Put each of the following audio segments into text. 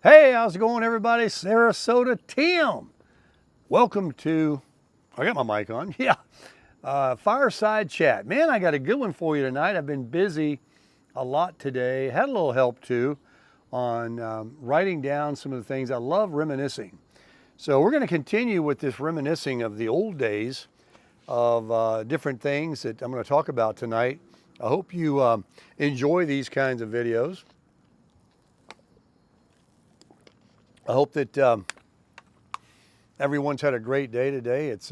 Hey, how's it going, everybody? Sarasota Tim. Welcome to, I got my mic on, yeah. Fireside Chat. Man, I got a good one for you tonight. I've been busy a lot today. Had a little help too on writing down some of the things. I love reminiscing. So we're going to continue with this reminiscing of the old days of different things that I'm going to talk about tonight. I hope you enjoy these kinds of videos. I hope that everyone's had a great day today. It's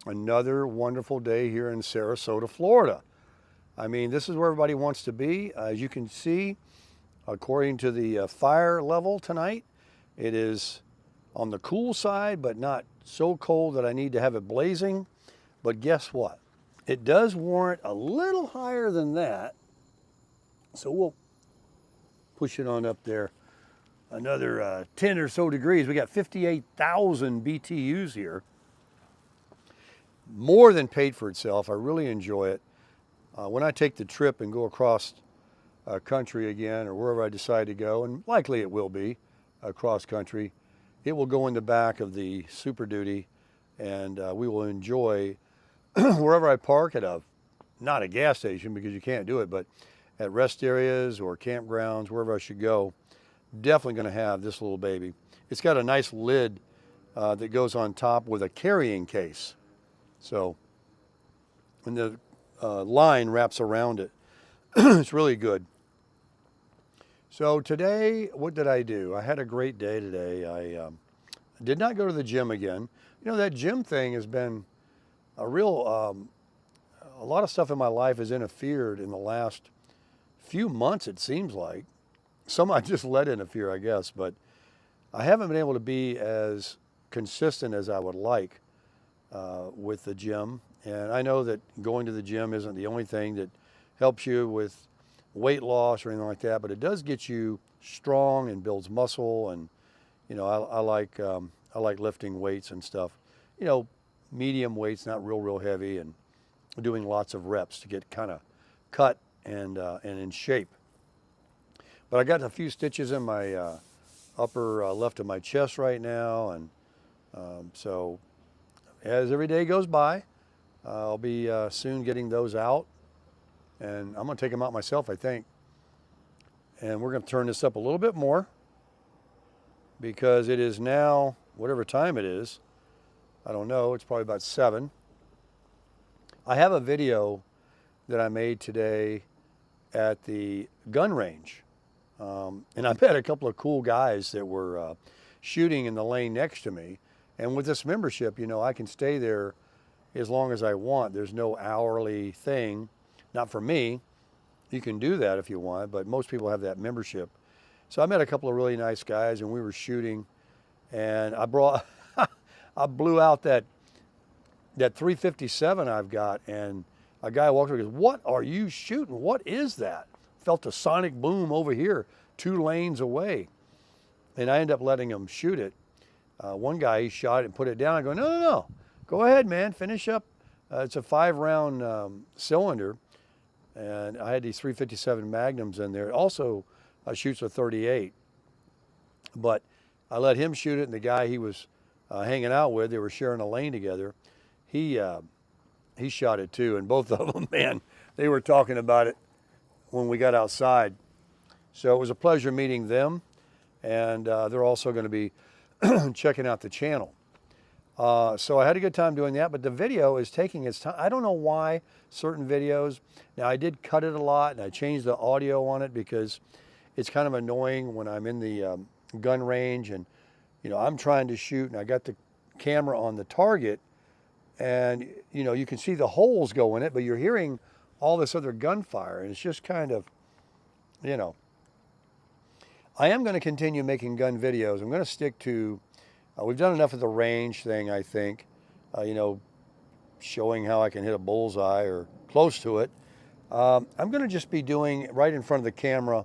another wonderful day here in Sarasota, Florida. I mean, this is where everybody wants to be. As you can see, according to the fire level tonight, it is on the cool side, but not so cold that I need to have it blazing. But guess what? It does warrant a little higher than that. So we'll push it on up there. Another 10 or so degrees. We got 58,000 BTUs here. More than paid for itself. I really enjoy it. When I take the trip and go across country again, or wherever I decide to go, and likely it will be across country, it will go in the back of the Super Duty, and we will enjoy wherever I park at not a gas station because you can't do it, but at rest areas or campgrounds, wherever I should go. Definitely going to have this little baby. It's got a nice lid that goes on top with a carrying case. So, and the line wraps around it. It's really good. So today, what did I do? I had a great day today. I did not go to the gym again. You know, that gym thing has been a real, a lot of stuff in my life has interfered in the last few months, it seems like. Some I just let interfere, I guess, but I haven't been able to be as consistent as I would like with the gym. And I know that going to the gym isn't the only thing that helps you with weight loss or anything like that, but it does get you strong and builds muscle. And you know, I like lifting weights and stuff. You know, medium weights, not real heavy, and doing lots of reps to get kind of cut and in shape. But I got a few stitches in my upper left of my chest right now, and so as every day goes by, I'll be soon getting those out, and I'm going to take them out myself, I think. And we're going to turn this up a little bit more because it is now, whatever time it is, I don't know, it's probably about 7. I have a video that I made today at the gun range. And I met a couple of cool guys that were shooting in the lane next to me. And with this membership, you know, I can stay there as long as I want. There's no hourly thing. Not for me. You can do that if you want, but most people have that membership. So I met a couple of really nice guys, and we were shooting. And I blew out that 357 I've got, and a guy walked over and goes, "What are you shooting? What is that?" Felt a sonic boom over here 2 lanes away, and I ended up letting him shoot it. One guy, he shot it and put it down. I go, no, go ahead, man, finish up. It's a 5-round cylinder, and I had these 357 Magnums in there. It also shoots a 38, but I let him shoot it, and the guy he was hanging out with, they were sharing a lane together, he shot it too, and both of them, man, they were talking about it when we got outside. So it was a pleasure meeting them, and they're also going to be checking out the channel. So I had a good time doing that, but the video is taking its time. I don't know why certain videos, now I did cut it a lot, and I changed the audio on it because it's kind of annoying when I'm in the gun range and, you know, I'm trying to shoot and I got the camera on the target, and, you know, you can see the holes go in it, but you're hearing all this other gunfire, and it's just kind of, you know. I am going to continue making gun videos. I'm going to stick to, we've done enough of the range thing, I think, you know, showing how I can hit a bullseye or close to it. I'm going to just be doing right in front of the camera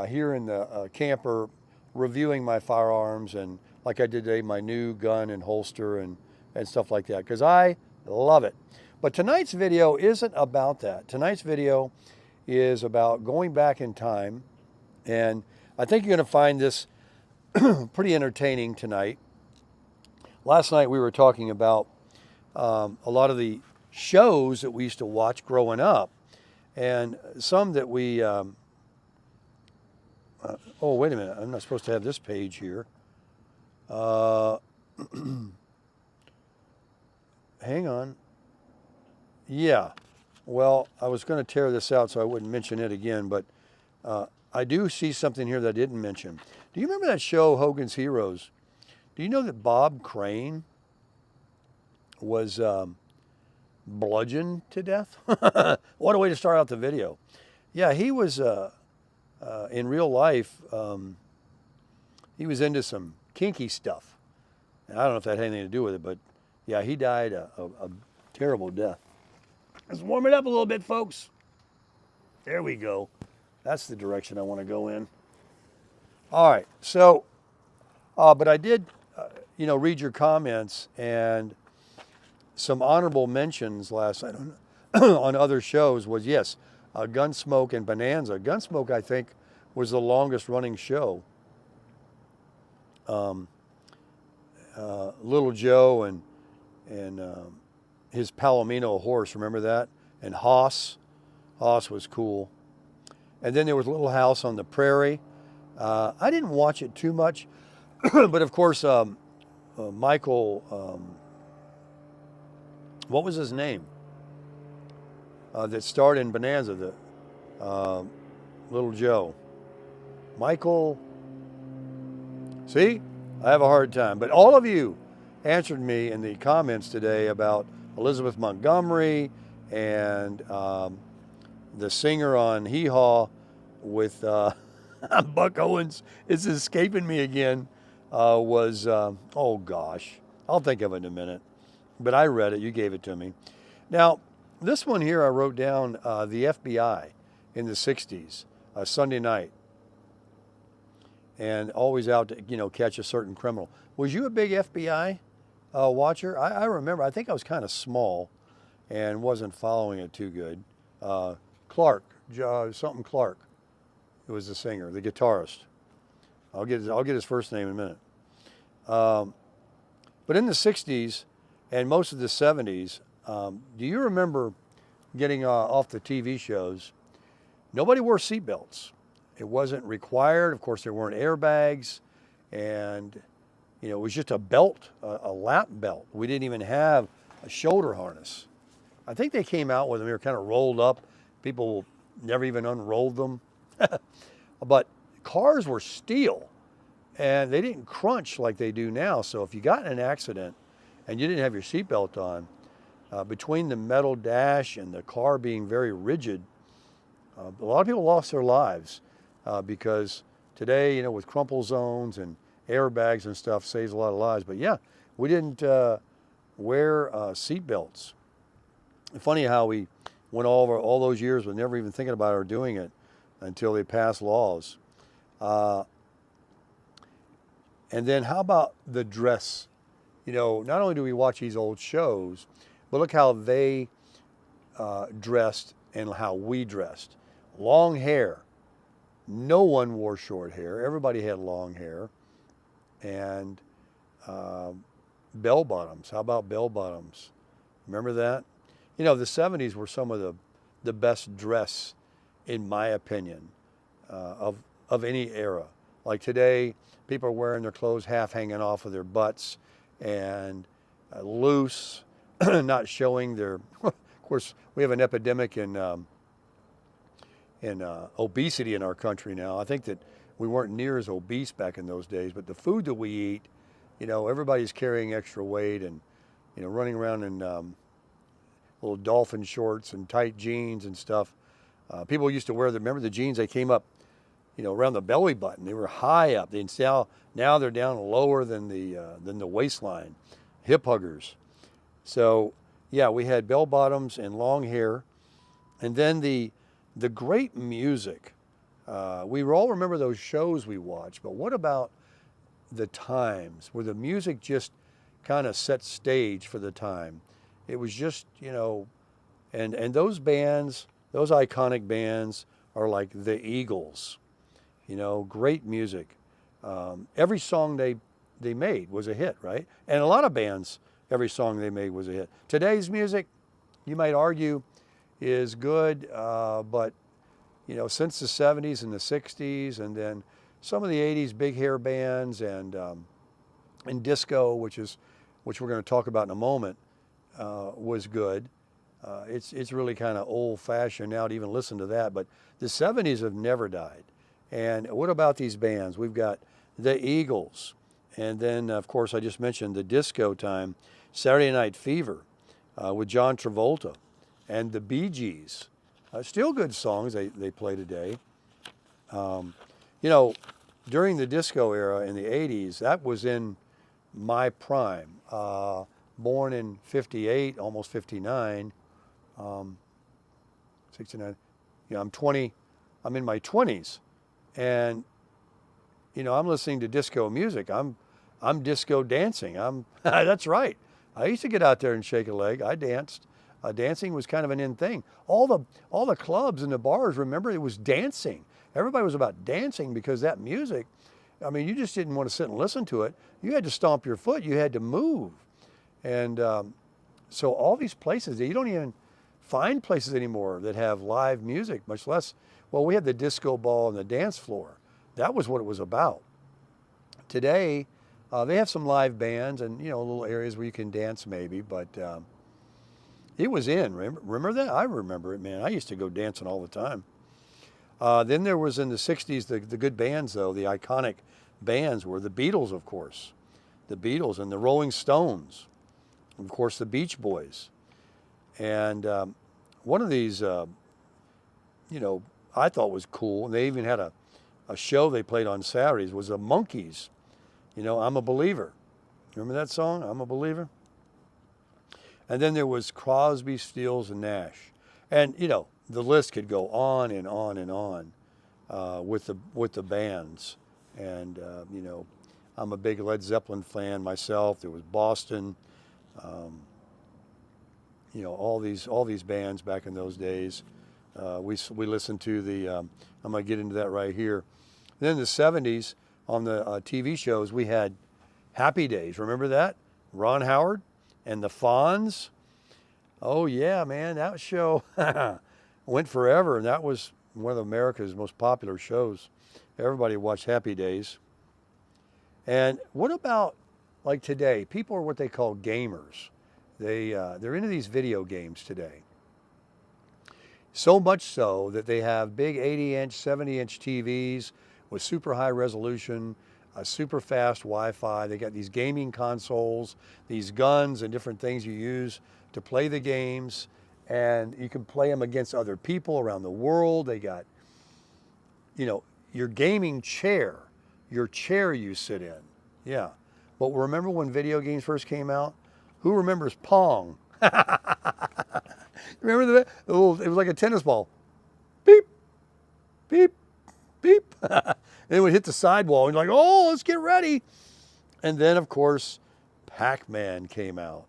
here in the camper, reviewing my firearms, and like I did today, my new gun and holster and stuff like that, because I love it. But tonight's video isn't about that. Tonight's video is about going back in time, and I think you're going to find this pretty entertaining tonight. Last night we were talking about a lot of the shows that we used to watch growing up, and some that we. Oh, wait a minute! I'm not supposed to have this page here. Hang on. Yeah. Well, I was going to tear this out so I wouldn't mention it again, but I do see something here that I didn't mention. Do you remember that show, Hogan's Heroes? Do you know that Bob Crane was bludgeoned to death? What a way to start out the video. Yeah, he was, in real life, he was into some kinky stuff. And I don't know if that had anything to do with it, but yeah, he died a terrible death. Let's warm it up a little bit, folks. There we go. That's the direction I want to go in. All right, so, but I did, read your comments, and some honorable mentions last night on other shows was, yes, Gunsmoke and Bonanza. Gunsmoke, I think, was the longest running show. Little Joe and his Palomino horse, remember that? And Hoss was cool. And then there was Little House on the Prairie. I didn't watch it too much, but of course, Michael, what was his name? That starred in Bonanza, the Little Joe. Michael, see, I have a hard time. But all of you answered me in the comments today about Elizabeth Montgomery and the singer on Hee Haw with Buck Owens. It's escaping me again. Oh gosh, I'll think of it in a minute. But I read it. You gave it to me. Now, this one here I wrote down, the FBI in the 60s, Sunday night. And always out to, catch a certain criminal. Was you a big FBI watcher? I remember, I think I was kind of small and wasn't following it too good. Clark, something Clark. It was the singer, the guitarist. I'll get his first name in a minute. But in the 60s and most of the 70s, do you remember getting off the TV shows? Nobody wore seatbelts. It wasn't required. Of course, there weren't airbags. And, it was just a belt, a lap belt. We didn't even have a shoulder harness. I think they came out with them. They were kind of rolled up. People never even unrolled them. But cars were steel, and they didn't crunch like they do now. So if you got in an accident and you didn't have your seatbelt on, between the metal dash and the car being very rigid, a lot of people lost their lives because today, with crumple zones and airbags and stuff, saves a lot of lives. But yeah, we didn't wear seatbelts. Funny how we went all those years with never even thinking about it or doing it until they passed laws. And then how about the dress? Not only do we watch these old shows, but look how they dressed and how we dressed. Long hair. No one wore short hair. Everybody had long hair. And bell bottoms. How about bell bottoms? Remember that? The 70s were some of the best dress, in my opinion, of any era. Like today, people are wearing their clothes half hanging off of their butts and loose, not showing their. Of course, we have an epidemic in obesity in our country now. I think that we weren't near as obese back in those days, but the food that we eat, everybody's carrying extra weight and, running around in little dolphin shorts and tight jeans and stuff. People used to wear remember the jeans, they came up, around the belly button. They were high up. Now they're down lower than the waistline, hip huggers. So yeah, we had bell bottoms and long hair. And then the great music. We all remember those shows we watched, but what about the times where the music just kind of set stage for the time? It was just, and those bands, those iconic bands are like the Eagles, great music. Every song they made was a hit, right? And a lot of bands, every song they made was a hit. Today's music, you might argue, is good, but since the 70s and the 60s, and then some of the 80s big hair bands and disco, which we're going to talk about in a moment, was good. It's really kind of old-fashioned now to even listen to that, but the 70s have never died. And what about these bands? We've got the Eagles, and then of course I just mentioned the disco time, Saturday Night Fever with John Travolta, and the Bee Gees. Still good songs they play today. During the disco era in the 80s, that was in my prime. Born in 58, almost 59, 69. I'm 20. I'm in my 20s, and I'm listening to disco music. I'm disco dancing. That's right. I used to get out there and shake a leg. I danced. Dancing was kind of an in thing. All the clubs and the bars, remember, it was dancing. Everybody was about dancing because that music, you just didn't want to sit and listen to it. You had to stomp your foot. You had to move. And so all these places, you don't even find places anymore that have live music, much less, well, we had the disco ball and the dance floor. That was what it was about. Today, they have some live bands and, little areas where you can dance maybe, but it was in. Remember that? I remember it, man. I used to go dancing all the time. Then there was in the 60s, the good bands, though, the iconic bands were the Beatles, of course. The Beatles and the Rolling Stones. Of course, the Beach Boys. And one of these, I thought was cool, and they even had a show they played on Saturdays, was the Monkees. I'm a Believer. Remember that song, I'm a Believer? And then there was Crosby, Stills, and Nash. And, the list could go on and on and on with the bands. And, I'm a big Led Zeppelin fan myself. There was Boston, all these bands back in those days. We listened to the, I'm going to get into that right here. Then in the 70s, on the TV shows, we had Happy Days. Remember that? Ron Howard and the Fonz. Oh, yeah, man, that show went forever, and that was one of America's most popular shows. Everybody watched Happy Days. And what about, like today, people are what they call gamers. They're into these video games today. So much so that they have big 80-inch, 70-inch TVs with super high resolution, super fast Wi-Fi. They got these gaming consoles, these guns and different things you use to play the games. And you can play them against other people around the world. They got, your gaming chair, your chair you sit in. Yeah. But remember when video games first came out? Who remembers Pong? Remember that? It was like a tennis ball. Beep, beep, beep. And it would hit the sidewall. And you're like, oh, let's get ready. And then, of course, Pac-Man came out.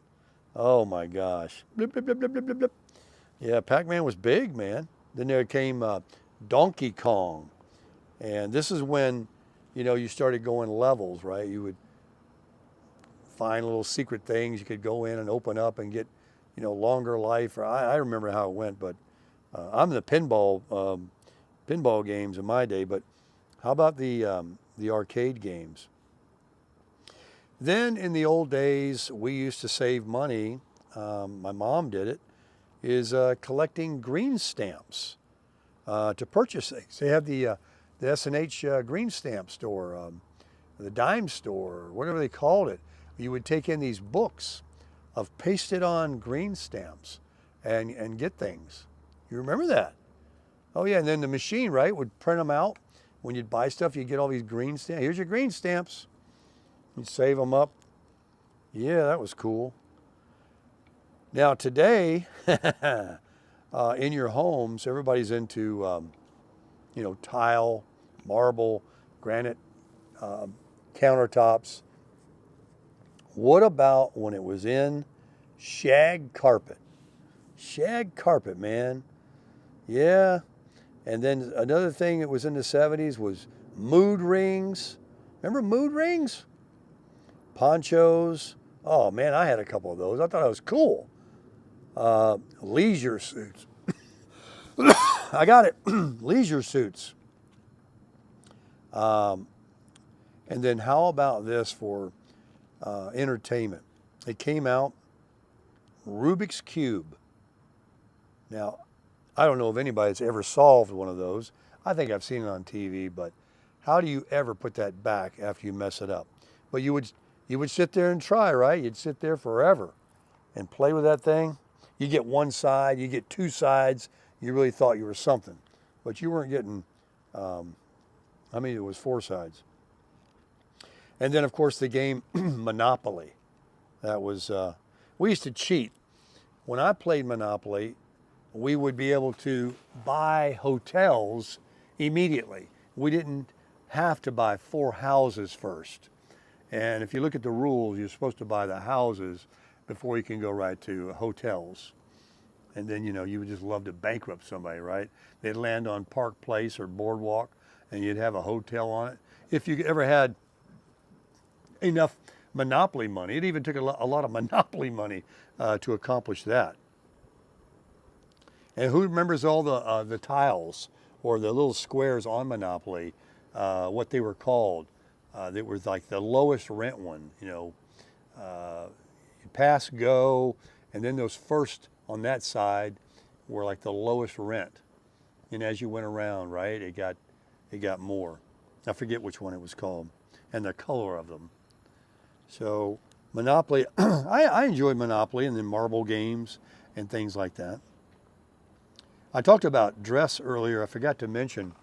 Oh, my gosh. Blip, blip, blip, blip, blip, blip. Yeah, Pac-Man was big, man. Then there came Donkey Kong. And this is when, you started going levels, right? You would find little secret things you could go in and open up and get, longer life. I remember how it went, but I'm the pinball games in my day. But how about the arcade games? Then in the old days, we used to save money. My mom did it. Is collecting green stamps to purchase things. They have the S&H green stamp store, the dime store, whatever they called it. You would take in these books of pasted on green stamps and get things. You remember that? Oh yeah, and then the machine, right, would print them out. When you'd buy stuff, you'd get all these green stamps. Here's your green stamps. You'd save them up. Yeah, that was cool. Now today, in your homes, everybody's into, tile, marble, granite countertops. What about when it was in shag carpet? Shag carpet, man. Yeah. And then another thing that was in the 70s was mood rings. Remember mood rings? Ponchos. Oh man, I had a couple of those. I thought it was cool. Leisure suits. I got it. Leisure suits. And then how about this for entertainment? It came out, Rubik's Cube. Now, I don't know if anybody's ever solved one of those. I think I've seen it on TV, but how do you ever put that back after you mess it up? But you would sit there and try, right? You'd sit there forever and play with that thing. You get one side, you get two sides. You really thought you were something, but you weren't getting, I mean, it was four sides. And then, of course, the game Monopoly. That was, we used to cheat. When I played Monopoly, we would be able to buy hotels immediately. We didn't have to buy 4 houses first. And if you look at the rules, you're supposed to buy the houses before you can go right to hotels. And then, you would just love to bankrupt somebody, right? They'd land on Park Place or Boardwalk, and you'd have a hotel on it. If you ever had enough Monopoly money, it even took a lot of Monopoly money to accomplish that. And who remembers all the tiles or the little squares on Monopoly, what they were called? They were like the lowest rent one, you pass, go, and then those first on that side were like the lowest rent. And as you went around, right, it got more. I forget which one it was called, and the color of them. So Monopoly, I enjoyed Monopoly, and then marble games and things like that. I talked about dress earlier. I forgot to mention,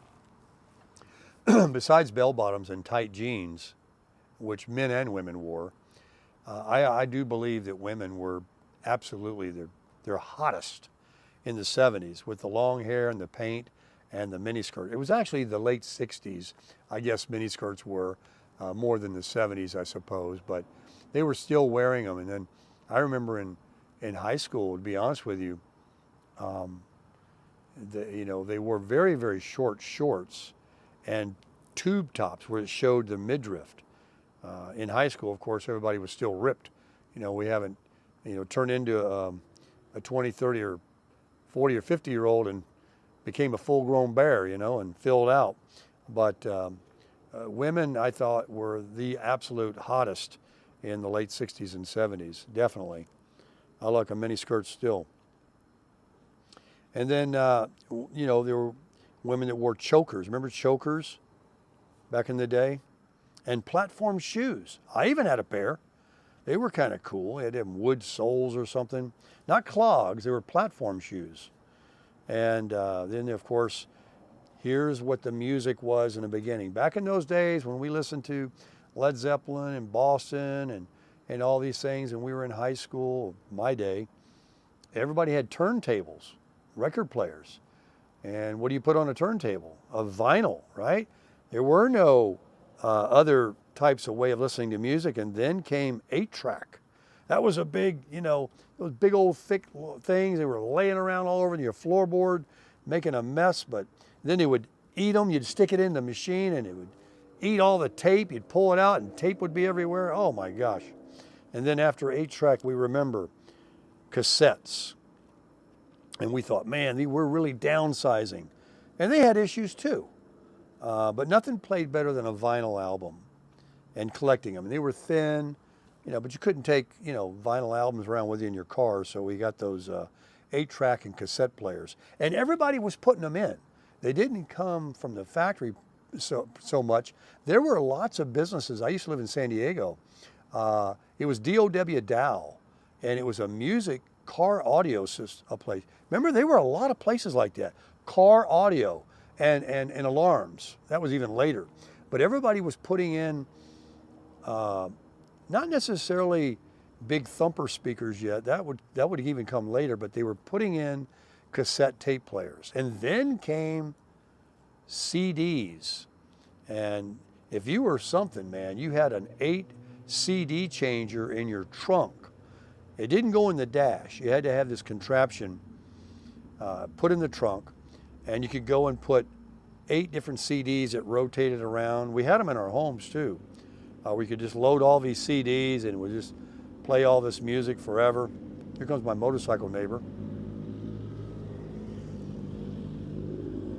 besides bell bottoms and tight jeans, which men and women wore, I do believe that women were absolutely their hottest in the 70s with the long hair and the paint and the miniskirt. It was actually the late 60s, I guess miniskirts were more than the 70s, I suppose, but they were still wearing them. And then I remember in high school, to be honest with you, they wore very, very short shorts and tube tops where it showed the midriff. In high school, of course, everybody was still ripped. We haven't, turned into a 20, 30, or 40 or 50-year-old and became a full-grown bear, and filled out. But women, I thought, were the absolute hottest in the late 60s and 70s, definitely. I like a mini skirt still. And then, there were women that wore chokers. Remember chokers back in the day? And platform shoes. I even had a pair. They were kind of cool. They had them wood soles or something. Not clogs, they were platform shoes. And then, of course, here's what the music was in the beginning. Back in those days when we listened to Led Zeppelin and Boston and all these things, and we were in high school, my day, everybody had turntables, record players. And what do you put on a turntable? A vinyl, right? There were no other types of way of listening to music, and then came 8-track. That was a big, those big old thick things. They were laying around all over your floorboard, making a mess, but then they would eat them. You'd stick it in the machine, and it would eat all the tape. You'd pull it out, and tape would be everywhere. Oh, my gosh. And then after 8-track, we remember cassettes. And we thought, man, we're really downsizing. And they had issues, too. But nothing played better than a vinyl album and collecting them. And they were thin, but you couldn't take, vinyl albums around with you in your car. So we got those 8-track and cassette players. And everybody was putting them in. They didn't come from the factory so much. There were lots of businesses. I used to live in San Diego. It was D.O.W. Dow, and it was a music car audio system, a place. Remember, there were a lot of places like that. Car audio and alarms. That was even later. But everybody was putting in, not necessarily big thumper speakers yet. That would even come later, but they were putting in cassette tape players. And then came CDs. And if you were something, man, you had an 8 CD changer in your trunk. It didn't go in the dash. You had to have this contraption put in the trunk, and you could go and put 8 different CDs that rotated around. We had them in our homes too. We could just load all these CDs and we just play all this music forever. Here comes my motorcycle neighbor.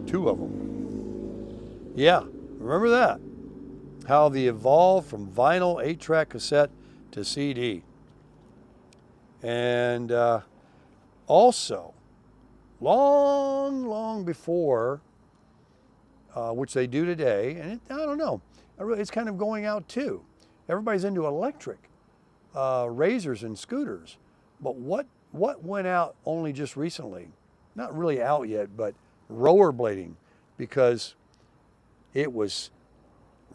2 of them. Yeah, remember that? How they evolved from vinyl, 8-track cassette to CD. And also, long before, which they do today, and I don't know, it's kind of going out too. Everybody's into electric razors and scooters. But what went out only just recently? Not really out yet, but rollerblading, because it was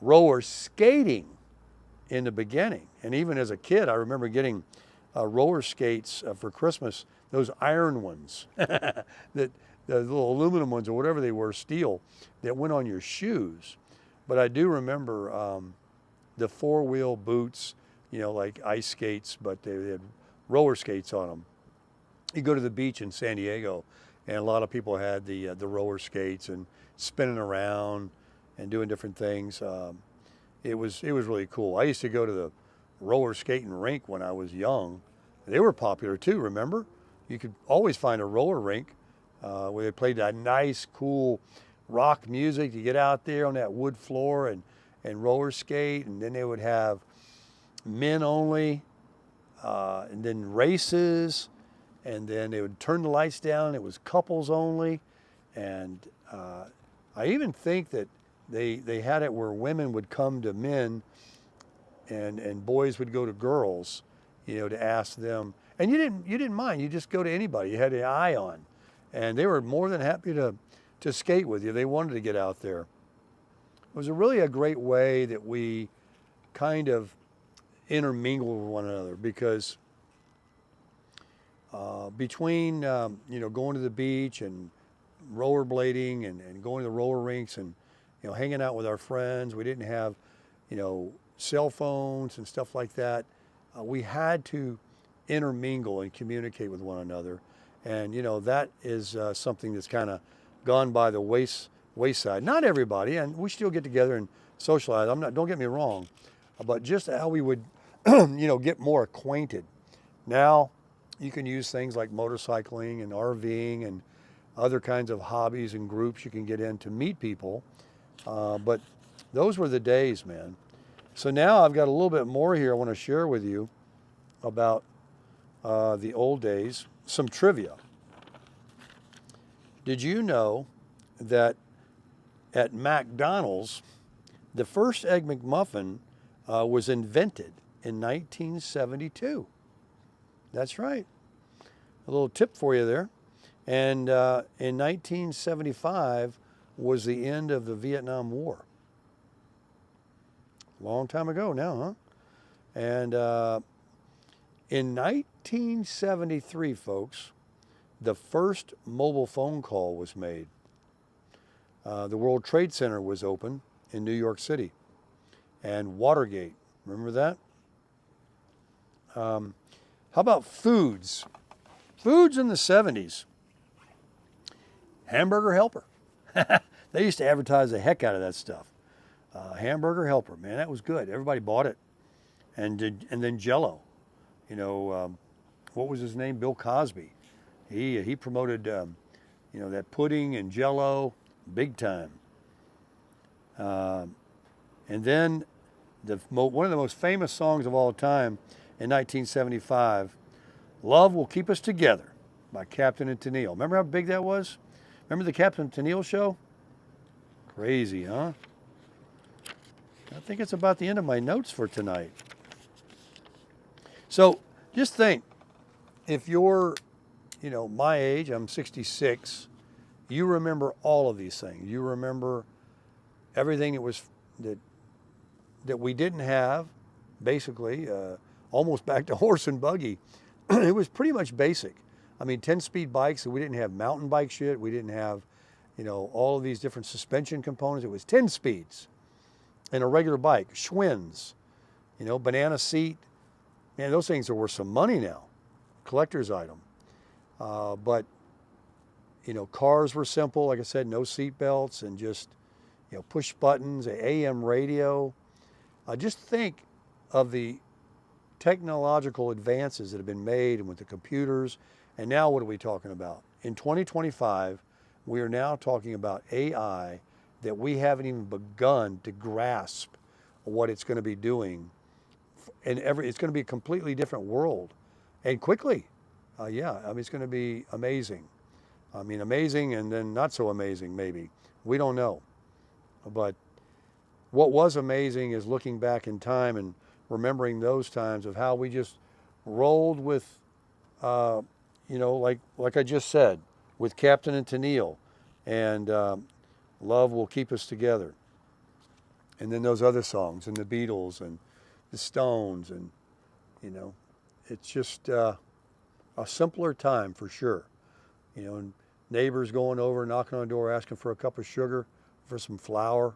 roller skating in the beginning. And even as a kid, I remember getting roller skates for Christmas, those iron ones, that the little aluminum ones or whatever they were, steel, that went on your shoes. But I do remember the 4-wheel boots, like ice skates, but they had roller skates on them. You go to the beach in San Diego, and a lot of people had the roller skates and spinning around and doing different things. It was really cool. I used to go to the roller skating rink when I was young. They were popular too, remember? You could always find a roller rink where they played that nice, cool rock music. You get out there on that wood floor and roller skate, and then they would have men only, and then races, and then they would turn the lights down. It was couples only, and I even think that they had it where women would come to men and boys would go to girls, to ask them. And you didn't mind. You just go to anybody. You had an eye on, and they were more than happy to skate with you. They wanted to get out there. It was really a great way that we kind of intermingle with one another, because between going to the beach and rollerblading and going to the roller rinks and hanging out with our friends, we didn't have cell phones and stuff like that. We had to intermingle and communicate with one another, and that is something that's kind of gone by the wayside. Not everybody, and we still get together and socialize. Don't get me wrong, but just how we would get more acquainted. Now you can use things like motorcycling and RVing and other kinds of hobbies and groups you can get in to meet people, but those were the days, man. So now I've got a little bit more here I want to share with you about the old days. Some trivia. Did you know that at McDonald's, the first Egg McMuffin was invented in 1972? That's right. A little tip for you there. And in 1975 was the end of the Vietnam War. Long time ago now, huh? And in 1973, folks, the first mobile phone call was made. The World Trade Center was open in New York City. And Watergate, remember that? How about foods? Foods in the 70s. Hamburger Helper. They used to advertise the heck out of that stuff. Hamburger Helper, man, that was good. Everybody bought it. And then Jell-O. What was his name? Bill Cosby. He promoted, that pudding and Jell-O big time. And then one of the most famous songs of all time in 1975, "Love Will Keep Us Together" by Captain and Tennille. Remember how big that was? Remember the Captain and Tennille show? Crazy, huh? I think it's about the end of my notes for tonight. So just think, if you're, my age, I'm 66, you remember all of these things. You remember everything that we didn't have, basically, almost back to horse and buggy. It was pretty much basic. 10-speed bikes, we didn't have mountain bike shit. We didn't have, all of these different suspension components. It was 10 speeds and a regular bike, Schwinn's, banana seat. Man, those things are worth some money now, collector's item. But, cars were simple. Like I said, no seat belts and just, push buttons, AM radio. Just think of the technological advances that have been made and with the computers. And now what are we talking about? In 2025, we are now talking about AI that we haven't even begun to grasp what it's going to be doing. And it's going to be a completely different world. And quickly. It's going to be amazing. Amazing and then not so amazing maybe. We don't know. But what was amazing is looking back in time and remembering those times of how we just rolled with, like I just said, with Captain and Tennille, and Love Will Keep Us Together. And then those other songs, and the Beatles, and the Stones, and, it's just a simpler time for sure. And neighbors going over, knocking on the door, asking for a cup of sugar, for some flour.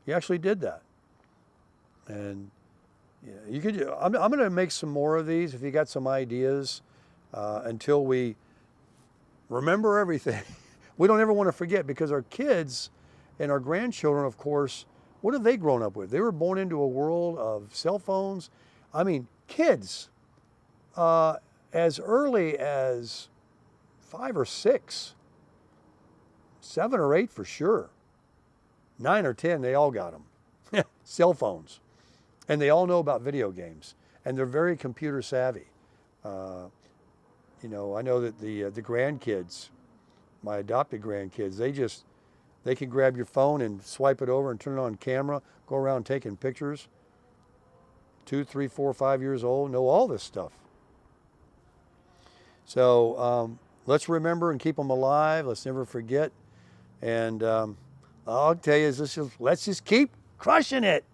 You actually did that. And you could. I'm going to make some more of these if you got some ideas until we remember everything. We don't ever want to forget, because our kids and our grandchildren, of course, what have they grown up with? They were born into a world of cell phones. Kids as early as 5 or 6, 7 or 8 for sure. 9 or 10, they all got them. Cell phones. And they all know about video games. And they're very computer savvy. I know that the grandkids, my adopted grandkids, they can grab your phone and swipe it over and turn it on camera, go around taking pictures. 2, 3, 4, 5 years old, know all this stuff. So let's remember and keep them alive. Let's never forget. And I'll tell you, let's just keep crushing it.